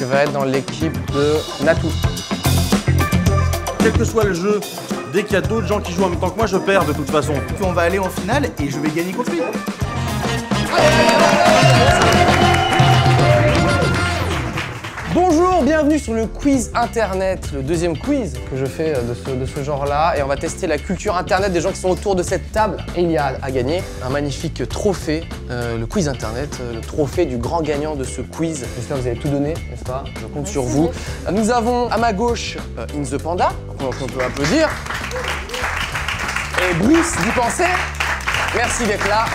Tu vas être dans l'équipe de Natou. Quel que soit le jeu, dès qu'il y a d'autres gens qui jouent en même temps que moi, je perds de toute façon. Puis on va aller en finale et je vais gagner contre lui. Bonjour, bienvenue sur le quiz internet, le deuxième quiz que je fais de ce genre-là. Et on va tester la culture internet des gens qui sont autour de cette table. Et il y a à gagner un magnifique trophée, le quiz internet, le trophée du grand gagnant de ce quiz. J'espère que vous avez tout donné, n'est-ce pas? Je compte sur vous. Nous avons à ma gauche In The Panda, qu'on peut applaudir. Et Bruce d'y penser. Merci d'être là.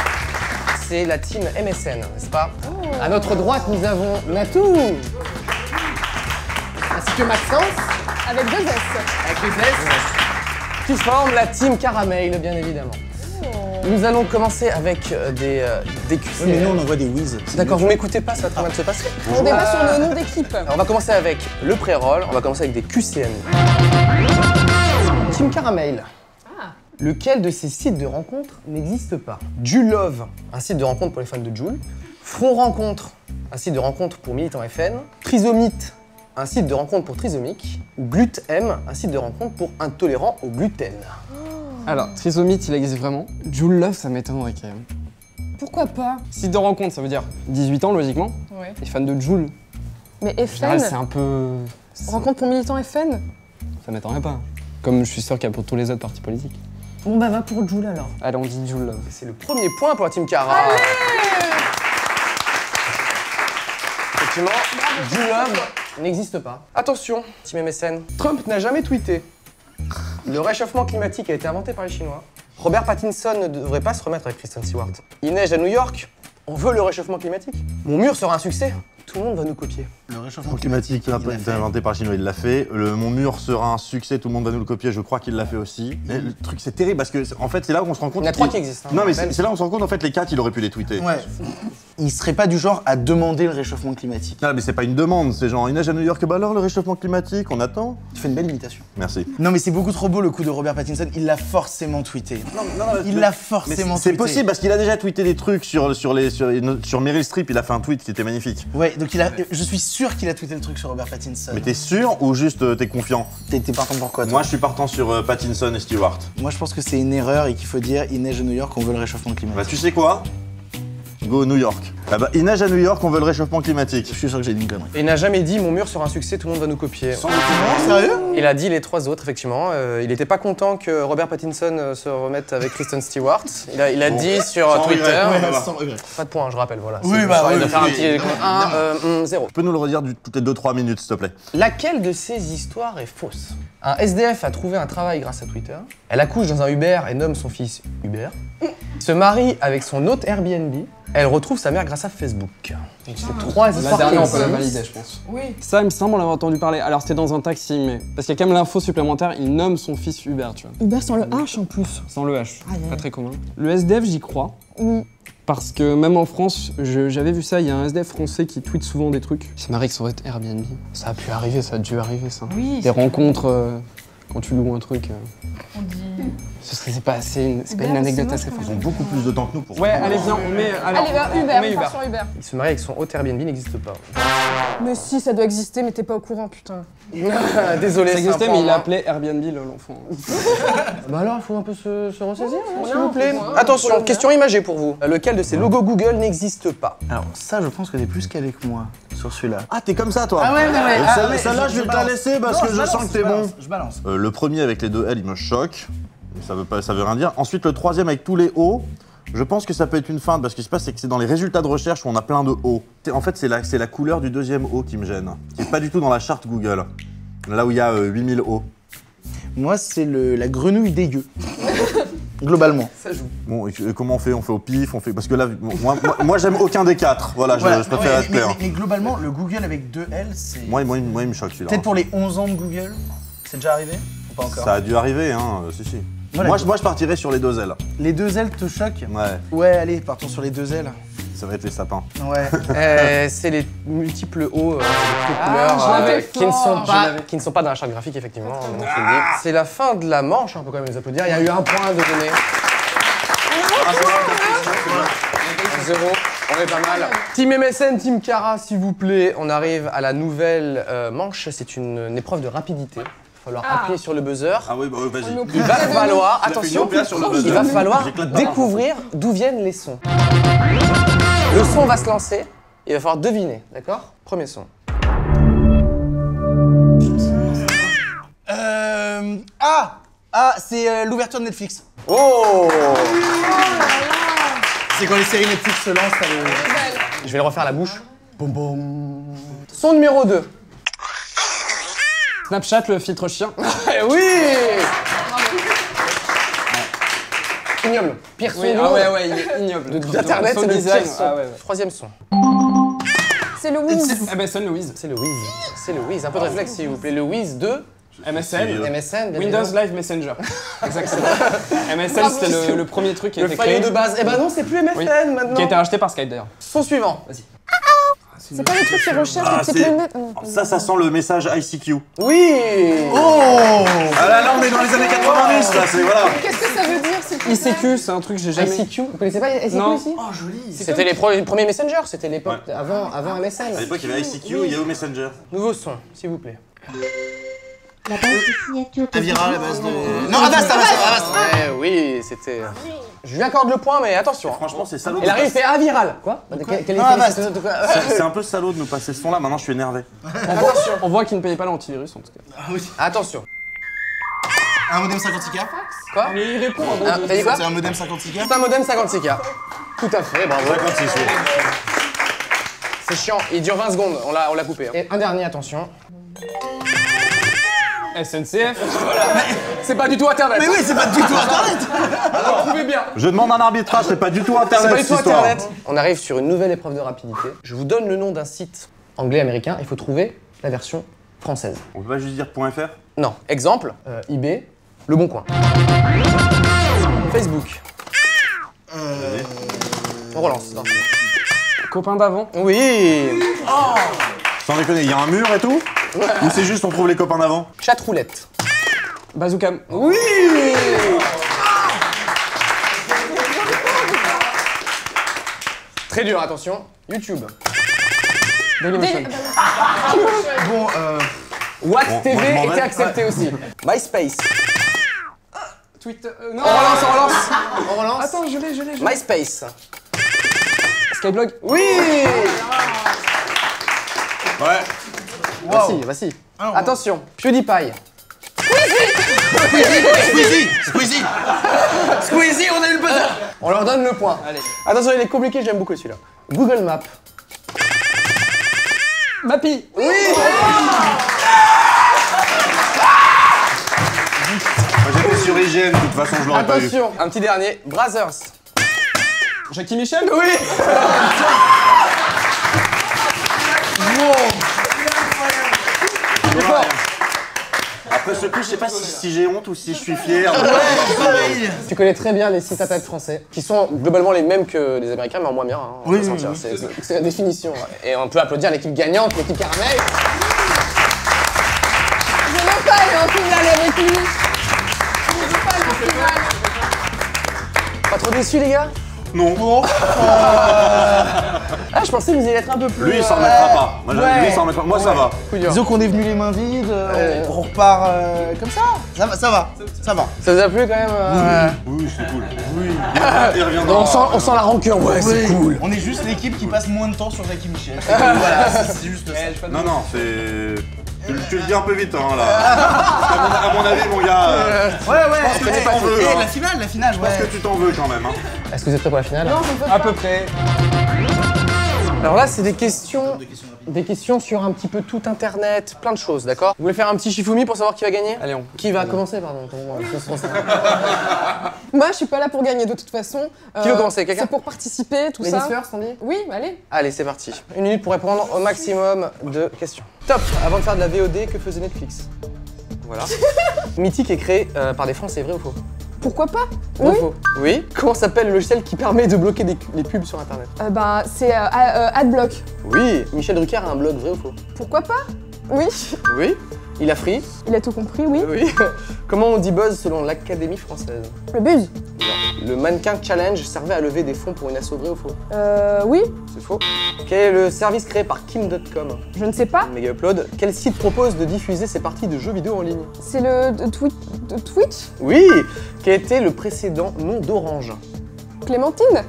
C'est la team MSN, n'est-ce pas? À notre droite, nous avons Natou. Ainsi que Maxence. Avec 2 S. Avec les S. Qui forment la team Caramel, bien évidemment. Nous allons commencer avec des QCM. Oui, mais nous on envoie des whiz. D'accord, vous m'écoutez pas, ça va très bien se passer. On débat sur le nom d'équipe. On va commencer avec le pré-roll, on va commencer avec des QCM. Team Caramel. Lequel de ces sites de rencontres n'existe pas? Joule Love, un site de rencontre pour les fans de Joule. Front Rencontre, un site de rencontre pour militants FN. Trisomite, un site de rencontre pour trisomiques. Ou GlutM, un site de rencontre pour intolérants au gluten. Alors, Trisomite, il existe vraiment. Joule Love, ça m'étonnerait quand même. Pourquoi pas? Site de rencontre, ça veut dire 18 ans, logiquement. Ouais. Les fans de Joule. Mais En général, c'est FN, un peu... rencontre pour militants FN? Ça m'étonnerait pas. Comme je suis sûr qu'il y a pour tous les autres partis politiques. Bon bah va pour Joule alors. Allez, on dit Joule Love. C'est le premier point pour la team Cara. Effectivement, Joule Love n'existe pas. Attention, team MSN. Trump n'a jamais tweeté. Le réchauffement climatique a été inventé par les Chinois. Robert Pattinson ne devrait pas se remettre avec Kristen Stewart. Il neige à New York. On veut le réchauffement climatique. Mon mur sera un succès. Tout le monde va nous copier. Le réchauffement Climatique, il a été inventé par Chinois, il l'a fait. Mon mur sera un succès, tout le monde va nous le copier, je crois qu'il l'a fait aussi. Mais le truc, c'est terrible parce que, en fait, c'est là où on se rend compte. Il y en a 3 qui existent. Hein, non, mais c'est là où on se rend compte, en fait, les 4, il aurait pu les tweeter. Ouais. Il serait pas du genre à demander le réchauffement climatique. Non, mais c'est pas une demande, c'est genre, il neige à New York, bah alors le réchauffement climatique, on attend. Tu fais une belle imitation. Merci. Non mais c'est beaucoup trop beau le coup de Robert Pattinson, il l'a forcément tweeté. Il l'a forcément tweeté. C'est possible parce qu'il a déjà tweeté des trucs sur Meryl Streep, il a fait un tweet qui était magnifique. Ouais, donc je suis sûr qu'il a tweeté le truc sur Robert Pattinson. Mais t'es sûr ou juste t'es confiant? T'es partant pour quoi toi? Moi je suis partant sur Pattinson et Stewart. Moi je pense que c'est une erreur et qu'il faut dire il neige à New York, on veut le réchauffement climatique. Bah tu sais quoi? Go New York. Ah bah il neige à New York, on veut le réchauffement climatique. Je suis sûr que j'ai dit une connerie. Et il n'a jamais dit mon mur sera un succès, tout le monde va nous copier. Sérieux? Il a dit les 3 autres, effectivement. Il n'était pas content que Robert Pattinson se remette avec Kristen Stewart. Il a dit sur sans Twitter. regret. Ouais, sans regret. Pas de point, je rappelle, voilà. Oui, C'est bah pour oui, de faire un oui, petit évidemment. 0. Tu peux nous le redire toutes les 2-3 minutes s'il te plaît? Laquelle de ces histoires est fausse? Un SDF a trouvé un travail grâce à Twitter. Elle accouche dans un Uber et nomme son fils Hubert. Se marie avec son hôte Airbnb. Elle retrouve sa mère grâce à Facebook. Donc c'est 3 La histoires dernière, on qui peut la existent. valider, je pense. Oui. Ça, il me semble, on l'avait entendu parler. Alors, c'était dans un taxi, mais... Parce qu'il y a quand même l'info supplémentaire, il nomme son fils Hubert, tu vois. Hubert sans le H en plus. Sans le H. Aïe, aïe. Pas très commun. Le SDF, j'y crois. Oui. Parce que même en France, j'avais vu ça, il y a un SDF français qui tweet souvent des trucs. Il s'est marié avec son Airbnb. Ça a pu arriver, ça a dû arriver, ça. Oui. Des rencontres, quand tu loues un truc. On dit... C'est pas une anecdote assez Ils ont forte. beaucoup plus de temps que nous pour Ouais, allez, viens, on met... Allez, bah, on Hubert, met on part sur Hubert. Il se marie avec son hôte Airbnb n'existe pas. Mais si, ça doit exister, mais t'es pas au courant, putain. Désolé, Ça c'est un existait, point mais en il moins. appelait Airbnb l'enfant. Bah alors, il faut un peu se ressaisir, hein, s'il non, vous plaît. ouais, Attention, ouais. question imagée pour vous. Lequel de ces logos Google n'existe pas? Alors ça je pense que t'es plus qu'avec moi sur celui-là. Ah t'es comme ça toi? Ah ouais. Celle-là je vais te la laisser parce que je sens que t'es bon. Je balance. Le premier avec les 2 L il me choque. Mais ça veut rien dire. Ensuite le troisième avec tous les O. Je pense que ça peut être une feinte parce que ce qui se passe c'est que c'est dans les résultats de recherche où on a plein de O. En fait c'est la couleur du deuxième O qui me gêne. Qui est pas du tout dans la charte Google. Là où il y a 8000 O. Moi c'est la grenouille dégueu. Globalement. Ça joue. Bon, et comment on fait? On fait au pif, on fait... Parce que là, moi j'aime aucun des 4. Voilà, Voilà. je préfère être clair. Mais globalement, le Google avec 2 L, c'est... Moi, il me choque celui-là. Peut-être pour les 11 ans de Google. C'est déjà arrivé? Ou pas encore? Ça a dû arriver, hein, si. Voilà. Moi, je partirais sur les 2 L. Les 2 L te choquent? Ouais, Ouais, allez, partons sur les 2 L. ça va être les sapins. Ouais. C'est les multiples O de je couleurs l'avais qui ne sont pas dans la charte graphique, effectivement. Donc, je le dis. C'est la fin de la manche, on peut quand même les applaudir. Il y a eu un point de donné. 0. On est pas mal. Team MSN, Team Cara, s'il vous plaît. On arrive à la nouvelle manche. C'est une épreuve de rapidité. Il va falloir appuyer sur le buzzer. Ah oui, bah vas-y. Il va falloir, Il a fait une attention, OPA sur le buzzer. il va falloir J'éclate pas. découvrir d'où viennent les sons. Le son va se lancer. Il va falloir deviner, d'accord? Premier son. C'est l'ouverture de Netflix. Oh! C'est quand les séries Netflix se lancent, t'as le... Je vais le refaire à la bouche. Boum boum. Son numéro 2. Snapchat, le filtre chien. Eh oui! Ignoble. Pire son du monde. ouais, ignoble. D'Internet, Son c'est le design. pire son. Ah ouais. Troisième son. C'est le Wiz. MSN, Louise. C'est le Wiz. C'est le Wiz. Un peu de réflexe, s'il vous plaît. Le Wiz de MSN. MSN. bien Windows évidemment. Live Messenger. Exactement. MSN, c'était le premier truc qui a Le été faillot créé. de base. Eh ben non, c'est plus MSN Oui. maintenant. Qui a été racheté par Skype d'ailleurs. Son suivant. C'est pas les trucs qui recherchent Ah, les petites c'est- lunettes. Ah non. Ça sent le message ICQ. Oui. Ah là, on est dans les années 90, là, c'est voilà. Qu'est-ce que ça veut dire c'est ICQ, c'est un truc que j'ai jamais. ICQ. Vous connaissez pas ICQ Non. ici? Oh, joli. C'était les premiers Messenger. C'était l'époque avant À MSN. l'époque, il y avait ICQ et Yahoo Messenger. Nouveau son, s'il vous plaît. La base de signature. Avira, la base de... Non, Avast. Eh oui, c'était. Je lui accorde le point, mais attention. Franchement, c'est salaud. Elle arrive, fait Aviral. Quoi? C'est un peu salaud de nous passer ce son-là, maintenant je suis énervé. On voit qu'ils ne payaient pas l'antivirus en tout cas. Attention. Un modem 56K. Quoi? Mais il répond Ah, t'as dit quoi? C'est un modem 56K. C'est un modem 56K. Tout à fait, bravo. 56, oui. C'est chiant, il dure 20 secondes, on l'a coupé. Hein. Et un dernier, attention. SNCF. C'est pas du tout Internet. Mais oui, c'est pas du tout Internet. Alors, trouvez bien. Je demande un arbitrage, c'est pas du tout C'est Internet pas du cette tout histoire. Internet. On arrive sur une nouvelle épreuve de rapidité. Je vous donne le nom d'un site anglais-américain, il faut trouver la version française. On peut pas juste dire .fr? Non, exemple, eBay, Le Bon Coin. Facebook. On relance. Non. Copain d'avant. Oui. Sans déconner, il y a un mur et tout? Ou c'est juste on trouve les copains d'avant? Chatroulette. Bazookam. Oui. Très dur, attention. YouTube. Dailymotion. Bon, Watt Bon, TV moi, je m'en était vais. accepté aussi. MySpace. Twitter. Non. On relance. Attends, je l'ai. MySpace. Skyblog. Oui. Ouais. Vas-y. Attention, PewDiePie. Squeezie, on a eu le buzzer. On leur donne le point. Allez. Attention, il est compliqué, j'aime beaucoup celui-là. Google Maps. Mappy. Oui. Moi j'étais sur IGN, de toute façon je l'aurais pas eu. Attention, un petit dernier. Brazzers. Jackie Michel. Oui. C'est fort. Après ce coup, je sais pas si j'ai honte ou si je suis fier. Tu connais très bien les sites internet français, qui sont globalement les mêmes que les Américains, mais en moins bien. Hein, on peut sentir. C'est la définition. Et on peut applaudir l'équipe gagnante, l'équipe Caramel. Je veux pas aller en finale avec lui. Je veux pas aller en finale. Pas trop déçus, les gars? Non. Ah, je pensais que vous alliez être un peu plus. Lui il s'en remettra pas. Moi, Ouais. lui il s'en remettra pas. Moi ça va. Coup dur. Disons qu'on est venu les mains vides, on repart comme ça. Ça va. Ça vous a plu quand même? Oui, c'est cool. Oui. Il reviendra. On sent la rancœur, ouais, c'est cool. On est juste l'équipe qui passe moins de temps sur Jackie Michel. Voilà, c'est juste ça. Non, c'est. Tu le dis un peu vite, hein, là. Parce qu'à mon avis, mon gars, Ouais. que tu t'en veux, hein. La finale, je pense que tu t'en veux quand même. Hein. Est-ce que vous êtes prêts pour la finale? Non, je veux À pas. peu près. Alors là, c'est des questions sur un petit peu tout internet, plein de choses, d'accord? Vous voulez faire un petit Shifumi pour savoir qui va gagner? Allez, on. Qui va commencer, pardon? Moi, je suis pas là pour gagner de toute façon. Qui veut commencer, quelqu'un? C'est pour participer, tout Ladies ça. first, on dit? Oui, allez. Allez, c'est parti. 1 minute pour répondre au maximum de questions. Top! Avant de faire de la VOD, que faisait Netflix? Voilà. Mythique est créé par des Français, vrai ou faux? Pourquoi pas? Vrai ou Oui. faux? Oui. Comment s'appelle le logiciel qui permet de bloquer les pubs sur internet? C'est Adblock. Oui. Michel Drucker a un blog, vrai ou faux? Pourquoi pas? Oui. Oui. Il a free. Il a tout compris, oui. Oui. Comment on dit buzz selon l'Académie française? Le buzz. Le mannequin challenge servait à lever des fonds pour une asso, vrai ou faux? Oui. C'est faux. Quel est le service créé par Kim.com? Je ne sais pas. Méga upload. Quel site propose de diffuser ses parties de jeux vidéo en ligne? C'est le Twitch. Oui. Quel était le précédent nom d'Orange? Clémentine.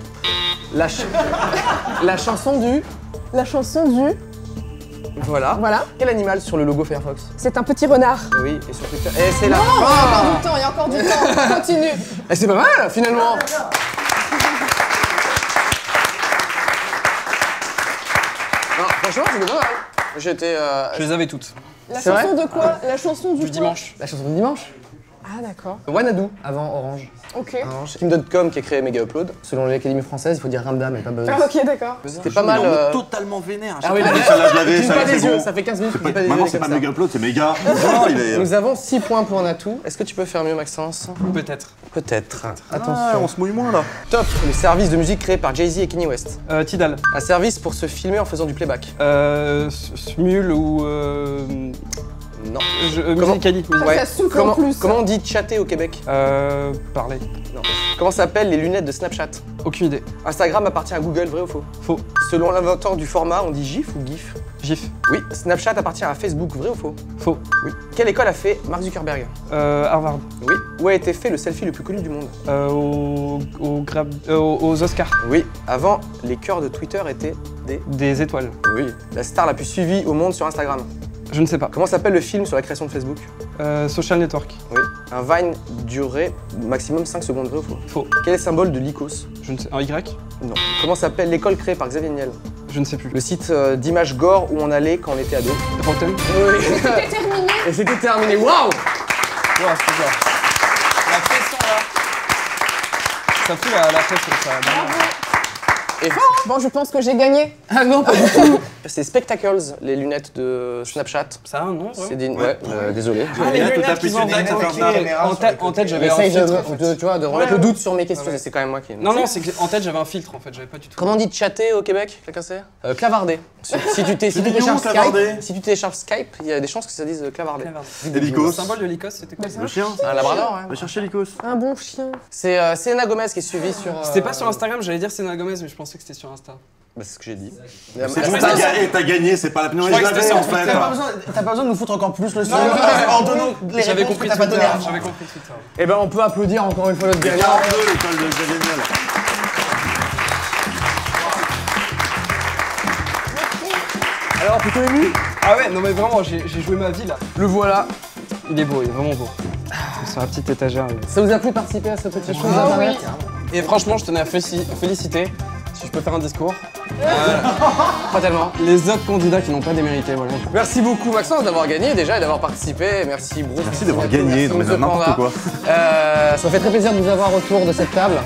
La chanson du... La chanson du... Voilà. Voilà. Quel animal sur le logo Firefox? C'est un petit renard. Oui, et sur Twitter. Et c'est la Non, il y a fin. encore du temps, il y a encore du temps. Continue. Et c'est pas mal, finalement. Non, franchement, c'était pas mal. J'étais... Je les avais toutes. La C'est chanson vrai de quoi? La chanson du Du quoi? dimanche. La chanson du dimanche. Ah d'accord. Wanadu, avant Orange. Ok. Orange. Kim.com qui a créé Mega Upload. Selon l'Académie française, il faut dire Ramda, mais pas Buzz. Ah ok, d'accord. C'était pas mal. Totalement vénère. Ah oui, celle-là, je l'avais, cligne ça pas c'est des yeux, bon. ça fait 15 minutes que tu cligne pas des yeux. Maintenant, il est c'est pas comme ça. méga upload, c'est méga. Non, il est. Nous avons 6 points pour Natou. Est-ce que tu peux faire mieux, Maxence? Peut-être. Peut-être. Ah, Attention. on se mouille moins là. Top, le service de musique créé par Jay-Z et Kanye West. Tidal. Un service pour se filmer en faisant du playback. Smule ou... Non. Musicali. Ça souffle en plus. Comment on dit chatter au Québec? Parler. Non. Comment s'appellent les lunettes de Snapchat? Aucune idée. Instagram appartient à Google, vrai ou faux? Faux. Selon l'inventeur du format, on dit GIF ou GIF? GIF. Oui. Snapchat appartient à Facebook, vrai ou faux? Faux. Oui. Quelle école a fait Mark Zuckerberg? Harvard. Oui. Où a été fait le selfie le plus connu du monde? Aux Oscars. Oui. Avant, les cœurs de Twitter étaient des... Des étoiles. Oui. La star la plus suivie au monde sur Instagram. Je ne sais pas. Comment s'appelle le film sur la création de Facebook? Social Network. Oui. Un Vine durait maximum 5 secondes, vrai ou faux? Faux. Quel est le symbole de l'ICOS? Je ne sais. Un Y? Non. Comment s'appelle l'école créée par Xavier Niel? Je ne sais plus. Le site d'images gore où on allait quand on était ado? Rotten? Oui. C'était terminé. Et c'était terminé. Waouh! Ouais, c'est ça. La pression là. Ça fout la pression, ça. Et... Bon, je pense que j'ai gagné. Ah non, pas du tout. C'est Spectacles, les lunettes de Snapchat. Ça a un nom, C'est des... Ouais, désolé. Ah, les Là, lunettes t'as qui appuyé sur vendent, des d'accord, lunettes ok. En tête, j'avais un Essaye filtre, en fait. tu vois, de remettre le doute sur mes questions, Ouais. c'est quand même moi qui... Non, c'est que en tête, j'avais un filtre, en fait, j'avais pas du tout. Comment on dit chatter au Québec? Quelqu'un sait? Clavarder. Si tu mignon, télécharges clavarder. Skype, si tu télécharges Skype, il y a des chances que ça dise clavarder. Et Le Lycos. symbole de l'Icos, c'était quoi Le chien. Un labrador, ouais. Va chercher Lycos. Un bon chien. C'est Selena Gomez qui est suivie sur... C'était pas sur Instagram, j'allais dire Selena Gomez, mais je pensais que c'était sur Insta. Bah, c'est ce que j'ai dit. C'est bon, t'as gagné, c'est pas la peine. crois que c'était en sur fait. T'as pas besoin de nous foutre encore plus le son non, en donnant les J'avais réponses que compris t'as pas Twitter, donné avant. j'avais compris Twitter. Eh ben, on peut applaudir encore une fois notre gagnant. 42 l'école de Xavier Niel. Alors, plutôt ému? Ah ouais, non mais vraiment, j'ai joué ma vie là. Le voilà. Il est beau, il est vraiment beau. Sur la petite étagère. Ça vous a plu de participer à ce petit show Ah d'internet? Et franchement, je tenais à féliciter, si je peux faire un discours, Pas tellement. les autres candidats qui n'ont pas démérité, voilà. Merci beaucoup Maxence d'avoir gagné déjà et d'avoir participé. Merci Bruce. Merci d'avoir gagné, non mais Monsieur n'importe Panda. quoi. Ça me fait très plaisir de vous avoir autour de cette table.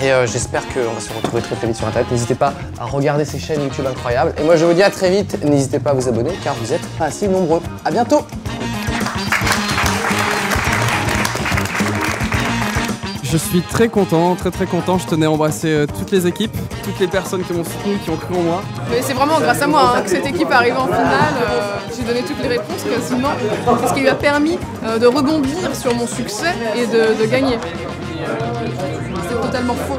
Et j'espère qu'on va se retrouver très très vite sur internet. N'hésitez pas à regarder ces chaînes YouTube incroyables. Et moi je vous dis à très vite. N'hésitez pas à vous abonner car vous êtes pas assez nombreux. À bientôt. Je suis très content, très content. Je tenais à embrasser toutes les équipes, toutes les personnes qui m'ont soutenu, qui ont cru en moi. Mais c'est vraiment grâce à moi que cette équipe est arrivée en finale. J'ai donné toutes les réponses quasiment. C'est ce qui lui a permis de rebondir sur mon succès et de gagner. C'est totalement faux.